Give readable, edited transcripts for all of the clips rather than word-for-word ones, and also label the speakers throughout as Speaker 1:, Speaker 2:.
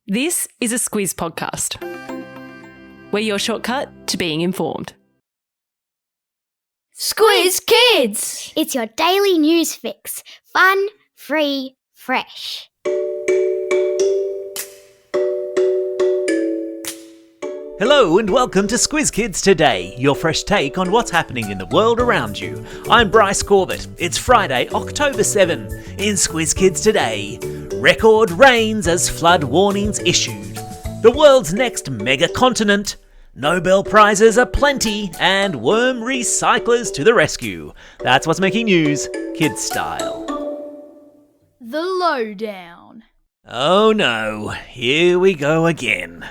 Speaker 1: This is a Squiz podcast. We're your shortcut to being informed.
Speaker 2: Squiz Kids! It's your daily news fix. Fun, free, fresh.
Speaker 3: Hello and welcome to Squiz Kids Today, your fresh take on what's happening in the world around you. I'm Bryce Corbett. It's Friday, October 7. In Squiz Kids Today, record rains as flood warnings issued. The world's next mega continent. Nobel Prizes aplenty and worm recyclers to the rescue. That's what's making news, kids style.
Speaker 4: The lowdown.
Speaker 3: Oh no, here we go again.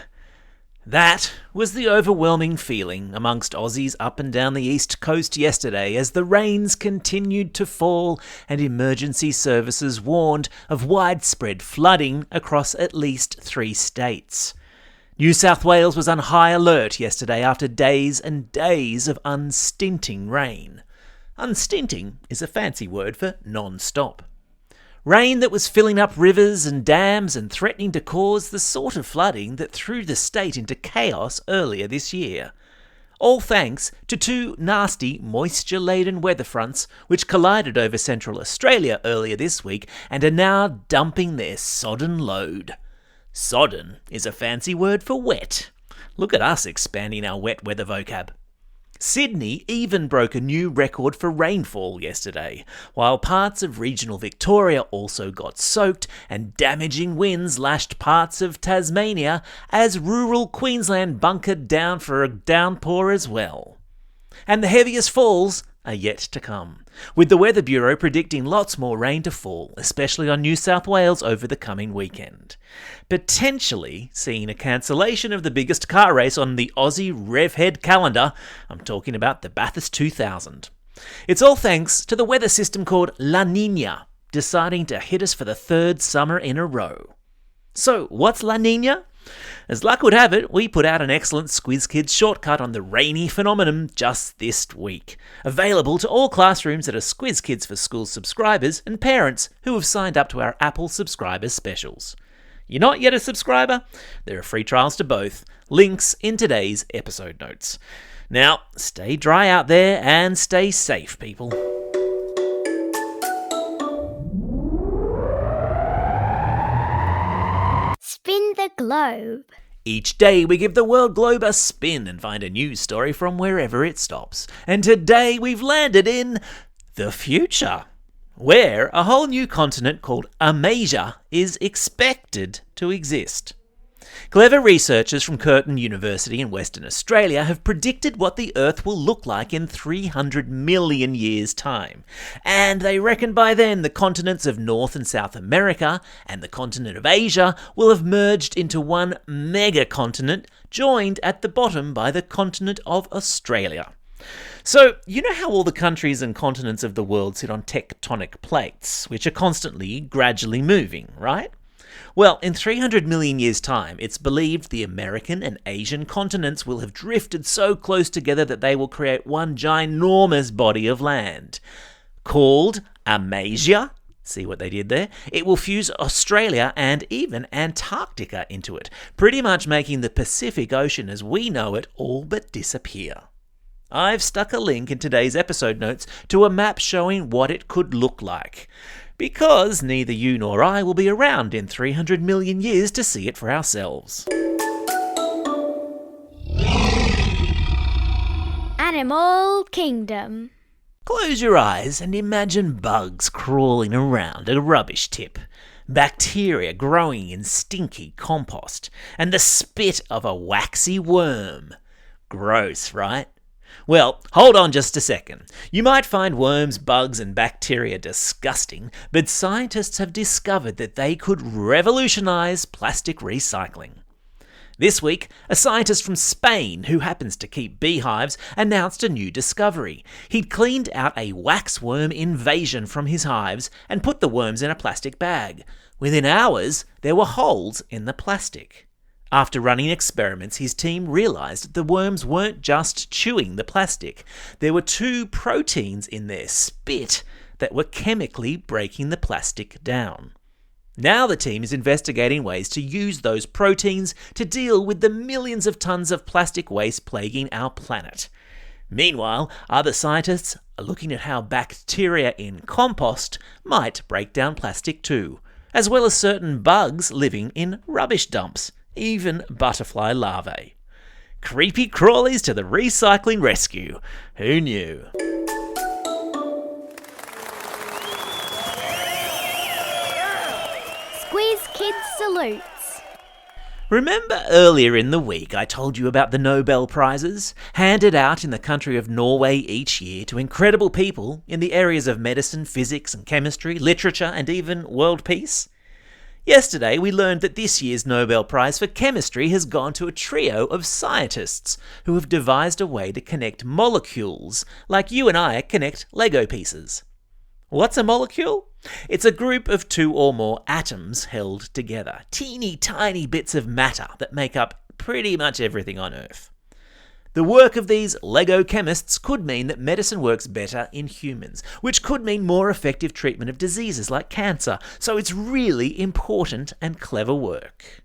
Speaker 3: That was the overwhelming feeling amongst Aussies up and down the east coast yesterday as the rains continued to fall and emergency services warned of widespread flooding across at least 3 states. New South Wales was on high alert yesterday after days and days of unstinting rain. Unstinting is a fancy word for non-stop. Rain that was filling up rivers and dams and threatening to cause the sort of flooding that threw the state into chaos earlier this year. All thanks to 2 nasty, moisture-laden weather fronts which collided over central Australia earlier this week and are now dumping their sodden load. Sodden is a fancy word for wet. Look at us expanding our wet weather vocab. Sydney even broke a new record for rainfall yesterday, while parts of regional Victoria also got soaked and damaging winds lashed parts of Tasmania as rural Queensland bunkered down for a downpour as well. And the heaviest falls are yet to come, with the Weather Bureau predicting lots more rain to fall, especially on New South Wales over the coming weekend. Potentially seeing a cancellation of the biggest car race on the Aussie Revhead calendar. I'm talking about the Bathurst 2000. It's all thanks to the weather system called La Niña, deciding to hit us for the 3rd summer in a row. So, what's La Niña? As luck would have it, we put out an excellent Squiz Kids shortcut on the rainy phenomenon just this week. Available to all classrooms that are Squiz Kids for School subscribers and parents who have signed up to our Apple subscribers specials. You're not yet a subscriber? There are free trials to both. Links in today's episode notes. Now, stay dry out there and stay safe, people.
Speaker 2: Spin the globe.
Speaker 3: Each day we give the world globe a spin and find a news story from wherever it stops. And today we've landed in the future, where a whole new continent called Amasia is expected to exist. Clever researchers from Curtin University in Western Australia have predicted what the Earth will look like in 300 million years' time. And they reckon by then the continents of North and South America and the continent of Asia will have merged into one mega-continent, joined at the bottom by the continent of Australia. So, you know how all the countries and continents of the world sit on tectonic plates, which are constantly, gradually moving, right? Well, in 300 million years' time, it's believed the American and Asian continents will have drifted so close together that they will create one ginormous body of land. Called Amasia, see what they did there? It will fuse Australia and even Antarctica into it, pretty much making the Pacific Ocean as we know it all but disappear. I've stuck a link in today's episode notes to a map showing what it could look like, because neither you nor I will be around in 300 million years to see it for ourselves.
Speaker 2: Animal Kingdom.
Speaker 3: Close your eyes and imagine bugs crawling around a rubbish tip, bacteria growing in stinky compost, and the spit of a waxy worm. Gross, right? Well, hold on just a second. You might find worms, bugs, and bacteria disgusting, but scientists have discovered that they could revolutionize plastic recycling. This week, a scientist from Spain who happens to keep beehives announced a new discovery. He'd cleaned out a waxworm invasion from his hives and put the worms in a plastic bag. Within hours, there were holes in the plastic. After running experiments, his team realised the worms weren't just chewing the plastic. There were 2 proteins in their spit that were chemically breaking the plastic down. Now the team is investigating ways to use those proteins to deal with the millions of tons of plastic waste plaguing our planet. Meanwhile, other scientists are looking at how bacteria in compost might break down plastic too, as well as certain bugs living in rubbish dumps, even butterfly larvae. Creepy crawlies to the recycling rescue. Who knew?
Speaker 2: Squiz Kids salutes.
Speaker 3: Remember earlier in the week I told you about the Nobel Prizes, handed out in the country of Norway each year to incredible people in the areas of medicine, physics and chemistry, literature and even world peace? Yesterday we learned that this year's Nobel Prize for Chemistry has gone to a trio of scientists who have devised a way to connect molecules like you and I connect Lego pieces. What's a molecule? It's a group of two or more atoms held together, teeny tiny bits of matter that make up pretty much everything on Earth. The work of these Lego chemists could mean that medicine works better in humans, which could mean more effective treatment of diseases like cancer, so it's really important and clever work.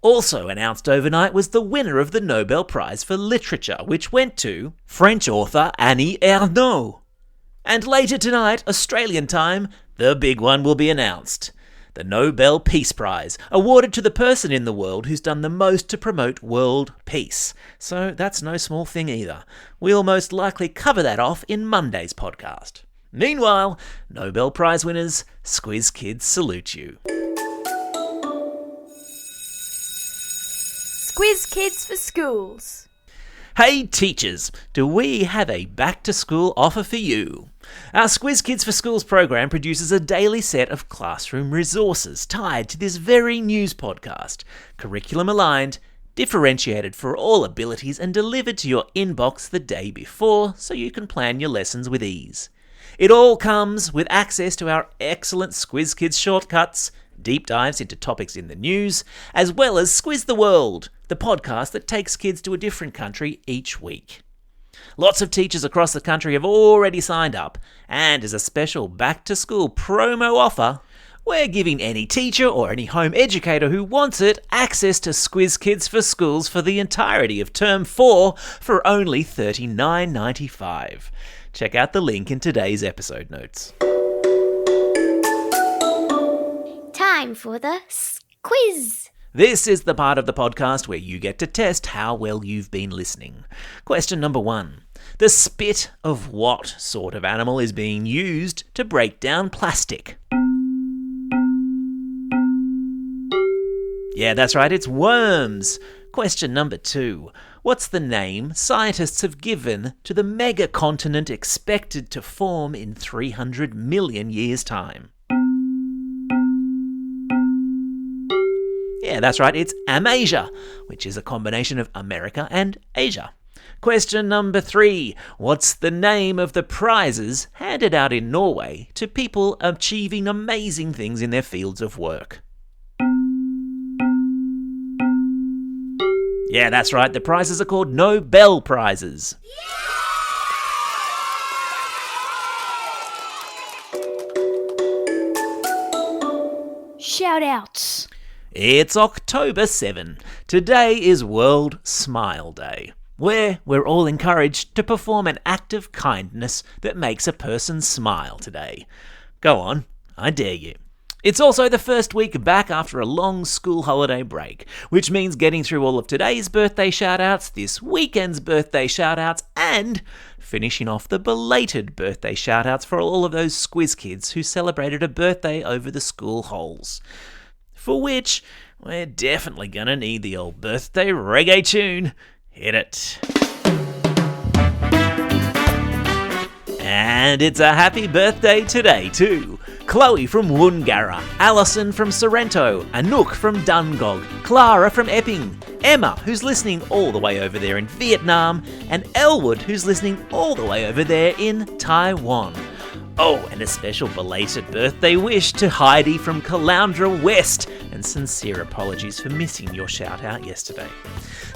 Speaker 3: Also announced overnight was the winner of the Nobel Prize for Literature, which went to French author Annie Ernaux. And later tonight, Australian time, the big one will be announced. The Nobel Peace Prize, awarded to the person in the world who's done the most to promote world peace. So that's no small thing either. We'll most likely cover that off in Monday's podcast. Meanwhile, Nobel Prize winners, Squiz Kids salute you.
Speaker 4: Squiz Kids for Schools.
Speaker 3: Hey teachers, do we have a back-to-school offer for you? Our Squiz Kids for Schools program produces a daily set of classroom resources tied to this very news podcast, curriculum-aligned, differentiated for all abilities and delivered to your inbox the day before so you can plan your lessons with ease. It all comes with access to our excellent Squiz Kids shortcuts, deep dives into topics in the news, as well as Squiz the World, the podcast that takes kids to a different country each week. Lots of teachers across the country have already signed up, and as a special back-to-school promo offer, we're giving any teacher or any home educator who wants it access to Squiz Kids for Schools for the entirety of Term 4 for only $39.95. Check out the link in today's episode notes.
Speaker 2: Time for the quiz.
Speaker 3: This is the part of the podcast where you get to test how well you've been listening. Question number 1. The spit of what sort of animal is being used to break down plastic? Yeah, that's right, it's worms. Question number 2. What's the name scientists have given to the megacontinent expected to form in 300 million years' time? Yeah, that's right, it's Amasia, which is a combination of America and Asia. Question number 3. What's the name of the prizes handed out in Norway to people achieving amazing things in their fields of work? Yeah, that's right, the prizes are called Nobel Prizes.
Speaker 4: Shout outs.
Speaker 3: It's October 7. Today is World Smile Day, where we're all encouraged to perform an act of kindness that makes a person smile today. Go on, I dare you. It's also the first week back after a long school holiday break, which means getting through all of today's birthday shout-outs, this weekend's birthday shout-outs, and finishing off the belated birthday shout-outs for all of those Squiz kids who celebrated a birthday over the school holes. For which, we're definitely gonna need the old birthday reggae tune. Hit it. And it's a happy birthday today too. Chloe from Woongarra, Alison from Sorrento, Anouk from Dungog, Clara from Epping, Emma, who's listening all the way over there in Vietnam, and Elwood, who's listening all the way over there in Taiwan. Oh, and a special belated birthday wish to Heidi from Caloundra West, and sincere apologies for missing your shout out yesterday.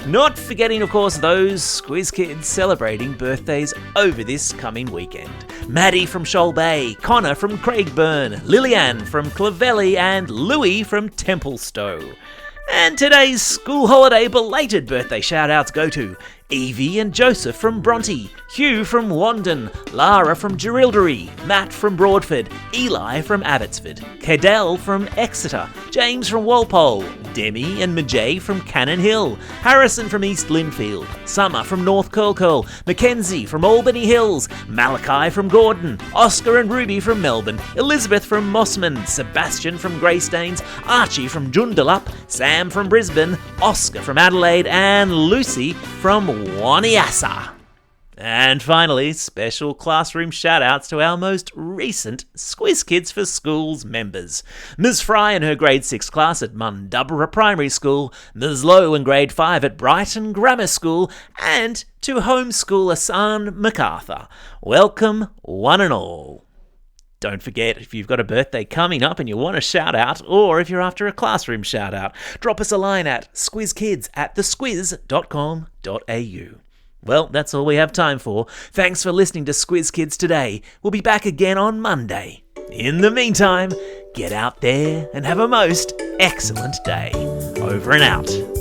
Speaker 3: Not forgetting, of course, those Squiz Kids celebrating birthdays over this coming weekend. Maddie from Shoal Bay, Connor from Craigburn, Lillian from Clavelli, and Louis from Templestowe. And today's school holiday belated birthday shout-outs go to Evie and Joseph from Bronte, Hugh from Wandon, Lara from Jerilderie, Matt from Broadford, Eli from Abbotsford, Cadell from Exeter, James from Walpole, Demi and Majay from Cannon Hill, Harrison from East Linfield, Summer from North Curl, Mackenzie from Albany Hills, Malachi from Gordon, Oscar and Ruby from Melbourne, Elizabeth from Mossman, Sebastian from Greystanes, Archie from Joondalup, Sam from Brisbane, Oscar from Adelaide, and Lucy from Waniasa. And finally, special classroom shout-outs to our most recent Squiz Kids for Schools members. Ms Fry and her grade 6 class at Mundubbera Primary School, Ms Lowe in grade 5 at Brighton Grammar School, and to homeschool Asan MacArthur. Welcome, one and all. Don't forget, if you've got a birthday coming up and you want a shout-out, or if you're after a classroom shout-out, drop us a line at squizkids@thesquiz.com.au. Well, that's all we have time for. Thanks for listening to Squiz Kids today. We'll be back again on Monday. In the meantime, get out there and have a most excellent day. Over and out.